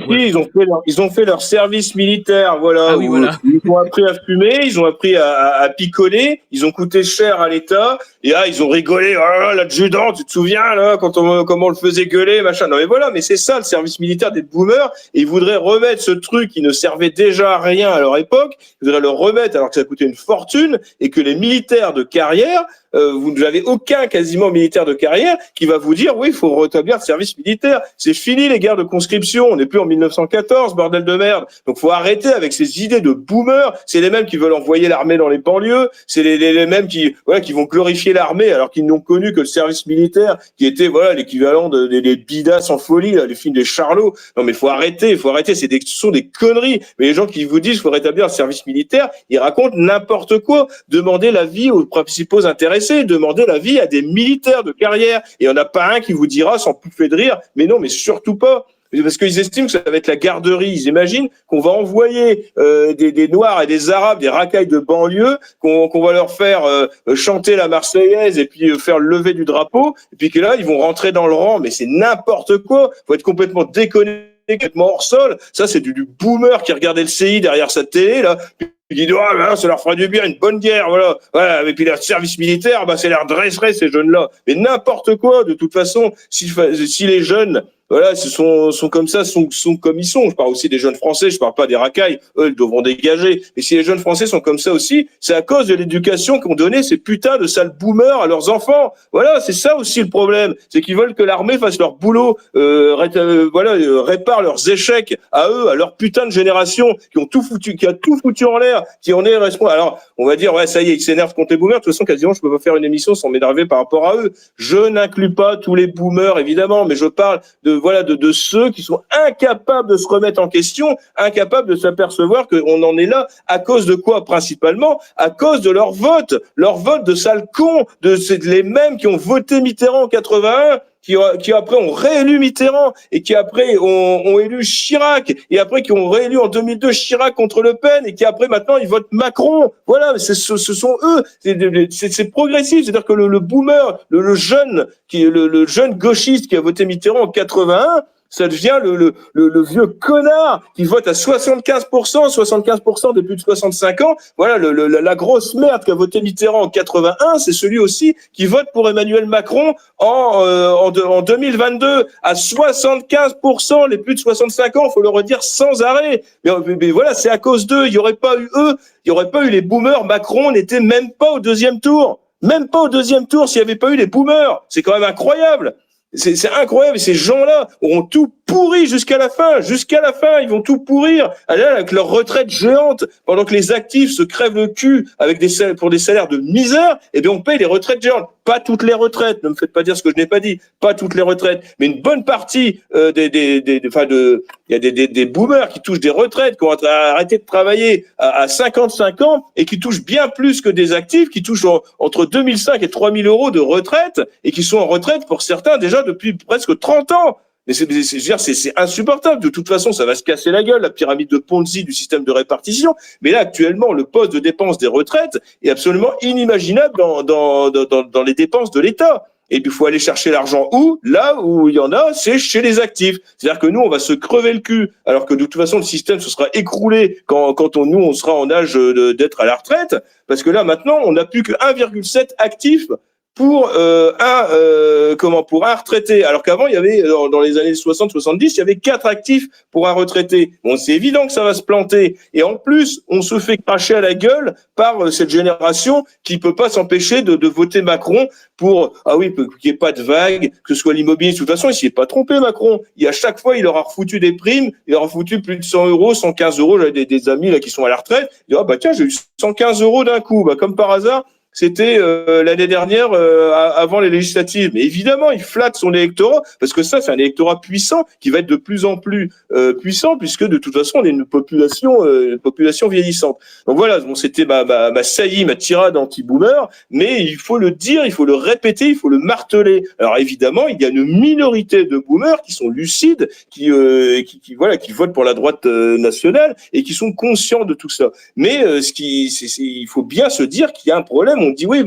Ouais. ils ont fait leur service militaire, voilà, Ah oui, où voilà. ils ont appris à fumer, ils ont appris à picoler, ils ont coûté cher à l'État, et là, ils ont rigolé, ah, l'adjudant, tu te souviens, là, comment on le faisait gueuler, machin. Non, mais voilà, mais c'est ça, le service militaire des boomers, et ils voudraient remettre ce truc qui ne servait déjà à rien à leur époque, ils voudraient le remettre alors que ça coûtait une fortune, et que les militaires de carrière, vous n'avez aucun quasiment militaire de carrière qui va vous dire oui, il faut rétablir le service militaire. C'est fini les guerres de conscription. On n'est plus en 1914, bordel de merde. Donc faut arrêter avec ces idées de boomers. C'est les mêmes qui veulent envoyer l'armée dans les banlieues. C'est les mêmes qui vont glorifier l'armée alors qu'ils n'ont connu que le service militaire, qui était l'équivalent des bidas en folie, là, les films des Charlots. Non mais faut arrêter. Ce sont des conneries. Mais les gens qui vous disent qu'il faut rétablir le service militaire, ils racontent n'importe quoi. Demandez l'avis aux principaux intéressés. Demandez l'avis à des militaires de carrière. Et il n'y en a pas un qui vous dira, sans pouffer de rire, mais non, mais surtout pas. Parce qu'ils estiment que ça va être la garderie. Ils imaginent qu'on va envoyer des Noirs et des Arabes, des racailles de banlieue, qu'on va leur faire chanter la Marseillaise et puis faire le lever du drapeau. Et puis que là, ils vont rentrer dans le rang. Mais c'est n'importe quoi. Faut être complètement déconnecté, complètement hors sol. Ça, c'est du boomer qui regardait le CI derrière sa télé, là. Il dit, ça leur fera du bien, une bonne guerre, voilà. Et puis, le service militaire, c'est leur dresserait, ces jeunes-là. Mais n'importe quoi, de toute façon, si les jeunes, voilà, sont comme ça, sont comme ils sont. Je parle aussi des jeunes Français, je parle pas des racailles. Eux, ils devront dégager. Et si les jeunes Français sont comme ça aussi, c'est à cause de l'éducation qu'ont donné ces putains de sales boomers à leurs enfants. Voilà, c'est ça aussi le problème. C'est qu'ils veulent que l'armée fasse leur boulot, répare leurs échecs à eux, à leur putain de génération qui a tout foutu en l'air, qui en est responsable. Alors, on va dire, ça y est, ils s'énervent contre les boomers. De toute façon, quasiment, je peux pas faire une émission sans m'énerver par rapport à eux. Je n'inclus pas tous les boomers, évidemment, mais je parle de ceux qui sont incapables de se remettre en question, incapables de s'apercevoir qu'on en est là à cause de quoi, principalement? À cause de leur vote de sale con, c'est les mêmes qui ont voté Mitterrand en 81, qui après ont réélu Mitterrand et qui après ont élu Chirac et après qui ont réélu en 2002 Chirac contre Le Pen et qui après maintenant ils votent Macron. Voilà, ce sont eux. C'est progressif, c'est-à-dire que le boomer, le jeune le jeune gauchiste qui a voté Mitterrand en 81, ça devient le vieux connard qui vote à 75% des plus de 65 ans. Voilà, la grosse merde qu'a voté Mitterrand en 81, c'est celui aussi qui vote pour Emmanuel Macron en 2022 à 75%, les plus de 65 ans, faut le redire sans arrêt. Mais voilà, c'est à cause d'eux. Il y aurait pas eu eux, il y aurait pas eu les boomers. Macron n'était même pas au deuxième tour. Même pas au deuxième tour s'il n'y avait pas eu les boomers. C'est quand même incroyable. C'est incroyable, et ces gens-là auront tout pourri jusqu'à la fin, ils vont tout pourrir, avec leur retraite géante, pendant que les actifs se crèvent le cul avec pour des salaires de misère, et bien on paye les retraites géantes. Pas toutes les retraites, ne me faites pas dire ce que je n'ai pas dit, pas toutes les retraites, mais une bonne partie il y a des boomers qui touchent des retraites, qui ont arrêté de travailler à 55 ans, et qui touchent bien plus que des actifs, qui touchent entre 2005 et 3000 euros de retraite, et qui sont en retraite pour certains déjà depuis presque 30 ans. Mais c'est insupportable. De toute façon, ça va se casser la gueule, la pyramide de Ponzi du système de répartition. Mais là, actuellement, le poste de dépense des retraites est absolument inimaginable dans les dépenses de l'État. Et puis, il faut aller chercher l'argent où? Là où il y en a, c'est chez les actifs. C'est-à-dire que nous, on va se crever le cul, alors que de toute façon, le système se sera écroulé quand on sera en âge d'être à la retraite. Parce que là, maintenant, on n'a plus que 1,7 actifs pour un retraité, alors qu'avant il y avait dans les années 60-70, il y avait 4 actifs pour un retraité. Bon, c'est évident que ça va se planter, et en plus on se fait cracher à la gueule par cette génération qui peut pas s'empêcher de voter Macron pour qu'il n'y ait pas de vague, que ce soit l'immobilier. De toute façon, il s'y est pas trompé, Macron. À chaque fois, il leur a refoutu des primes, il leur a foutu plus de 100 euros, 115 euros. J'avais des amis là qui sont à la retraite. Ils disent, tiens, j'ai eu 115 euros d'un coup, comme par hasard. C'était l'année dernière, avant les législatives. Mais évidemment, il flatte son électorat, parce que ça, c'est un électorat puissant qui va être de plus en plus puissant, puisque de toute façon, on est une population vieillissante. Donc voilà, c'était ma saillie, ma tirade anti-boomer, mais il faut le dire, il faut le répéter, il faut le marteler. Alors évidemment, il y a une minorité de boomers qui sont lucides, qui votent pour la droite nationale et qui sont conscients de tout ça. Mais il faut bien se dire qu'il y a un problème. On dit oui,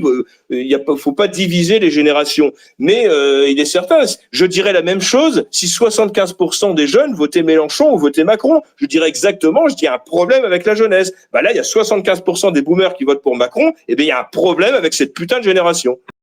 faut pas diviser les générations. Mais il est certain, je dirais la même chose si 75% des jeunes votaient Mélenchon ou votaient Macron. Je dirais exactement, je dis un problème avec la jeunesse. Bah là, il y a 75% des boomers qui votent pour Macron, et bien il y a un problème avec cette putain de génération.